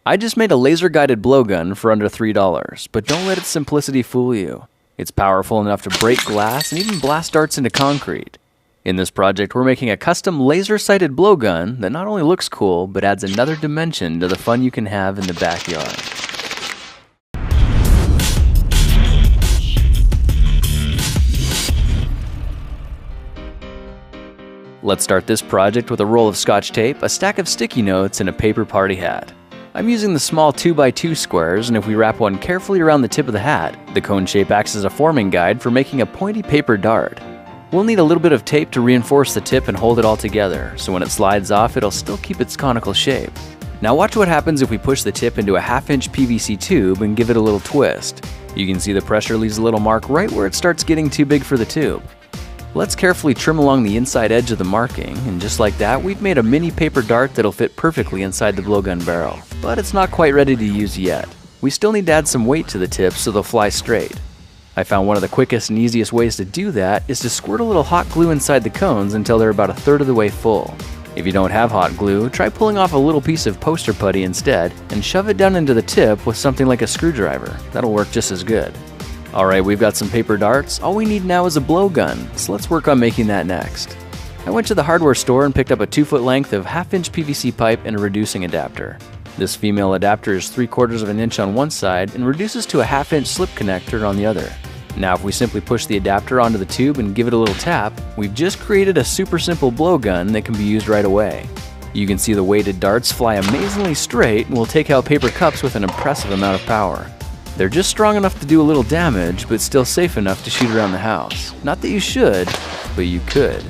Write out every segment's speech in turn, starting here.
I just made a laser-guided blowgun for under $3, but don't let its simplicity fool you. It's powerful enough to break glass and even blast darts into concrete. In this project, we're making a custom laser-sighted blowgun that not only looks cool, but adds another dimension to the fun you can have in the backyard. Let's start this project with a roll of Scotch tape, a stack of sticky notes, and a paper party hat. I'm using the small 2x2 squares, and if we wrap one carefully around the tip of the hat, the cone shape acts as a forming guide for making a pointy paper dart. We'll need a little bit of tape to reinforce the tip and hold it all together, so when it slides off, it'll still keep its conical shape. Now watch what happens if we push the tip into a 1/2-inch PVC tube and give it a little twist. You can see the pressure leaves a little mark right where it starts getting too big for the tube. Let's carefully trim along the inside edge of the marking, and just like that, we've made a mini paper dart that'll fit perfectly inside the blowgun barrel. But it's not quite ready to use yet. We still need to add some weight to the tips so they'll fly straight. I found one of the quickest and easiest ways to do that is to squirt a little hot glue inside the cones until they're about 1/3 of the way full. If you don't have hot glue, try pulling off a little piece of poster putty instead and shove it down into the tip with something like a screwdriver. That'll work just as good. Alright, we've got some paper darts. All we need now is a blowgun, so let's work on making that next. I went to the hardware store and picked up a 2-foot length of 1/2-inch PVC pipe and a reducing adapter. This female adapter is 3/4 of an inch on one side and reduces to a 1/2-inch slip connector on the other. Now if we simply push the adapter onto the tube and give it a little tap, we've just created a super simple blowgun that can be used right away. You can see the weighted darts fly amazingly straight and will take out paper cups with an impressive amount of power. They're just strong enough to do a little damage, but still safe enough to shoot around the house. Not that you should, but you could.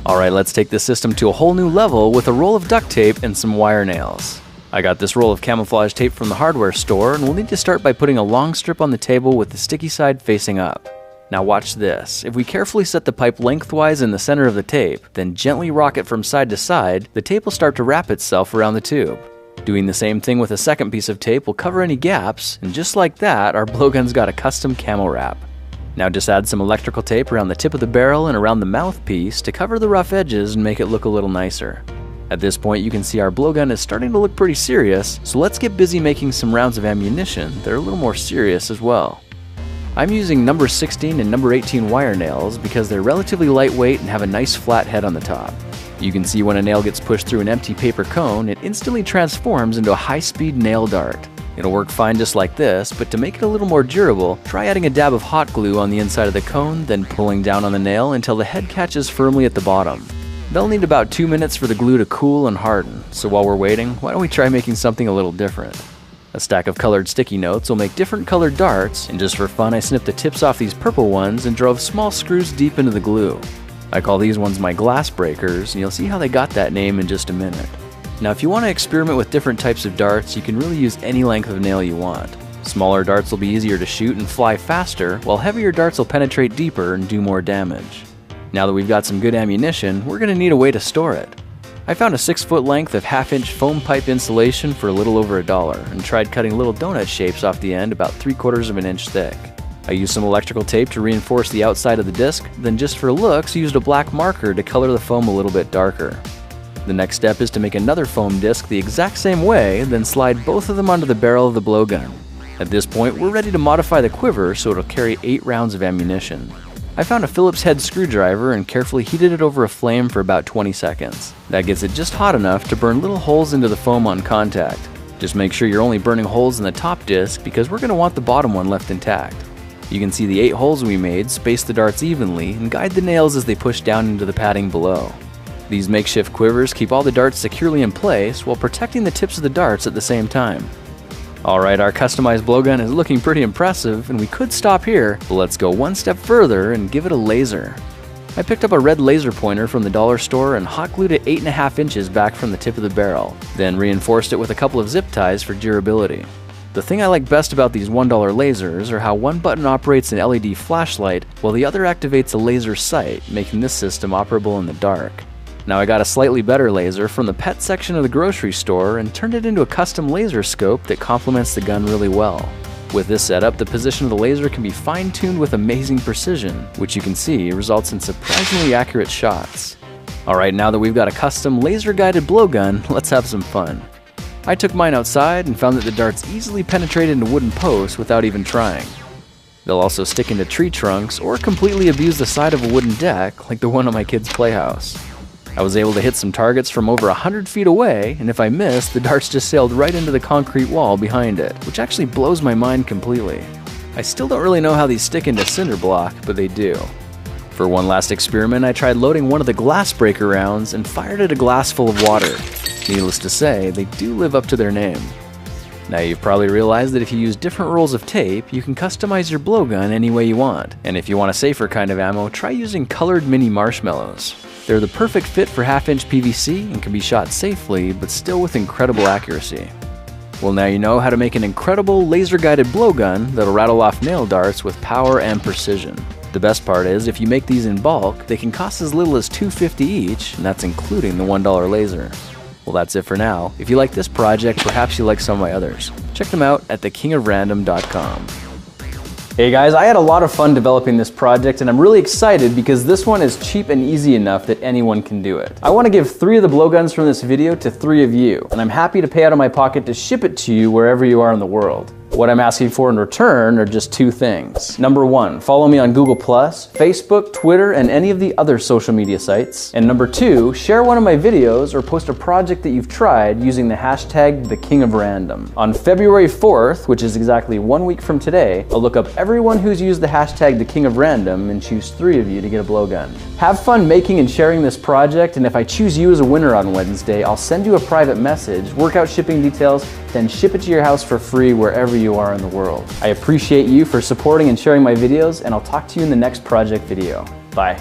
Alright, let's take this system to a whole new level with a roll of duct tape and some wire nails. I got this roll of camouflage tape from the hardware store, and we'll need to start by putting a long strip on the table with the sticky side facing up. Now watch this. If we carefully set the pipe lengthwise in the center of the tape, then gently rock it from side to side, the tape will start to wrap itself around the tube. Doing the same thing with a second piece of tape will cover any gaps, and just like that, our blowgun's got a custom camo wrap. Now just add some electrical tape around the tip of the barrel and around the mouthpiece to cover the rough edges and make it look a little nicer. At this point, you can see our blowgun is starting to look pretty serious, so let's get busy making some rounds of ammunition that are a little more serious as well. I'm using number 16 and number 18 wire nails because they're relatively lightweight and have a nice flat head on the top. You can see when a nail gets pushed through an empty paper cone, it instantly transforms into a high-speed nail dart. It'll work fine just like this, but to make it a little more durable, try adding a dab of hot glue on the inside of the cone, then pulling down on the nail until the head catches firmly at the bottom. They'll need about 2 minutes for the glue to cool and harden, so while we're waiting, why don't we try making something a little different? A stack of colored sticky notes will make different colored darts, and just for fun I snipped the tips off these purple ones and drove small screws deep into the glue. I call these ones my glass breakers, and you'll see how they got that name in just a minute. Now if you want to experiment with different types of darts, you can really use any length of nail you want. Smaller darts will be easier to shoot and fly faster, while heavier darts will penetrate deeper and do more damage. Now that we've got some good ammunition, we're going to need a way to store it. I found a 6-foot length of 1/2-inch foam pipe insulation for a little over $1 and tried cutting little donut shapes off the end about 3/4 of an inch thick. I used some electrical tape to reinforce the outside of the disc, then just for looks used a black marker to color the foam a little bit darker. The next step is to make another foam disc the exact same way, then slide both of them onto the barrel of the blowgun. At this point, we're ready to modify the quiver so it'll carry 8 rounds of ammunition. I found a Phillips head screwdriver and carefully heated it over a flame for about 20 seconds. That gets it just hot enough to burn little holes into the foam on contact. Just make sure you're only burning holes in the top disc because we're going to want the bottom one left intact. You can see the 8 holes we made, space the darts evenly, and guide the nails as they push down into the padding below. These makeshift quivers keep all the darts securely in place while protecting the tips of the darts at the same time. Alright, our customized blowgun is looking pretty impressive, and we could stop here, but let's go one step further and give it a laser. I picked up a red laser pointer from the dollar store and hot glued it 8.5 inches back from the tip of the barrel, then reinforced it with a couple of zip ties for durability. The thing I like best about these $1 lasers are how one button operates an LED flashlight while the other activates a laser sight, making this system operable in the dark. Now I got a slightly better laser from the pet section of the grocery store and turned it into a custom laser scope that complements the gun really well. With this setup, the position of the laser can be fine-tuned with amazing precision, which you can see results in surprisingly accurate shots. Alright, now that we've got a custom laser-guided blowgun, let's have some fun. I took mine outside and found that the darts easily penetrate into wooden posts without even trying. They'll also stick into tree trunks or completely abuse the side of a wooden deck like the one on my kid's playhouse. I was able to hit some targets from over 100 feet away, and if I missed, the darts just sailed right into the concrete wall behind it, which actually blows my mind completely. I still don't really know how these stick into cinder block, but they do. For one last experiment, I tried loading one of the glass breaker rounds and fired at a glass full of water. Needless to say, they do live up to their name. Now you've probably realized that if you use different rolls of tape, you can customize your blowgun any way you want. And if you want a safer kind of ammo, try using colored mini marshmallows. They're the perfect fit for half-inch PVC and can be shot safely, but still with incredible accuracy. Well, now you know how to make an incredible laser-guided blowgun that'll rattle off nail darts with power and precision. The best part is, if you make these in bulk, they can cost as little as $2.50 each, and that's including the $1 laser. Well, that's it for now. If you like this project, perhaps you like some of my others. Check them out at thekingofrandom.com. Hey guys, I had a lot of fun developing this project, and I'm really excited because this one is cheap and easy enough that anyone can do it. I want to give 3 of the blowguns from this video to 3 of you, and I'm happy to pay out of my pocket to ship it to you wherever you are in the world. What I'm asking for in return are just 2 things. Number 1, follow me on Google+, Facebook, Twitter, and any of the other social media sites. And number 2, share one of my videos or post a project that you've tried using the hashtag #TheKingOfRandom. On February 4th, which is exactly 1 week from today, I'll look up everyone who's used the hashtag #TheKingOfRandom and choose 3 of you to get a blowgun. Have fun making and sharing this project, and if I choose you as a winner on Wednesday, I'll send you a private message, work out shipping details, then ship it to your house for free wherever you are in the world. I appreciate you for supporting and sharing my videos, and I'll talk to you in the next project video. Bye.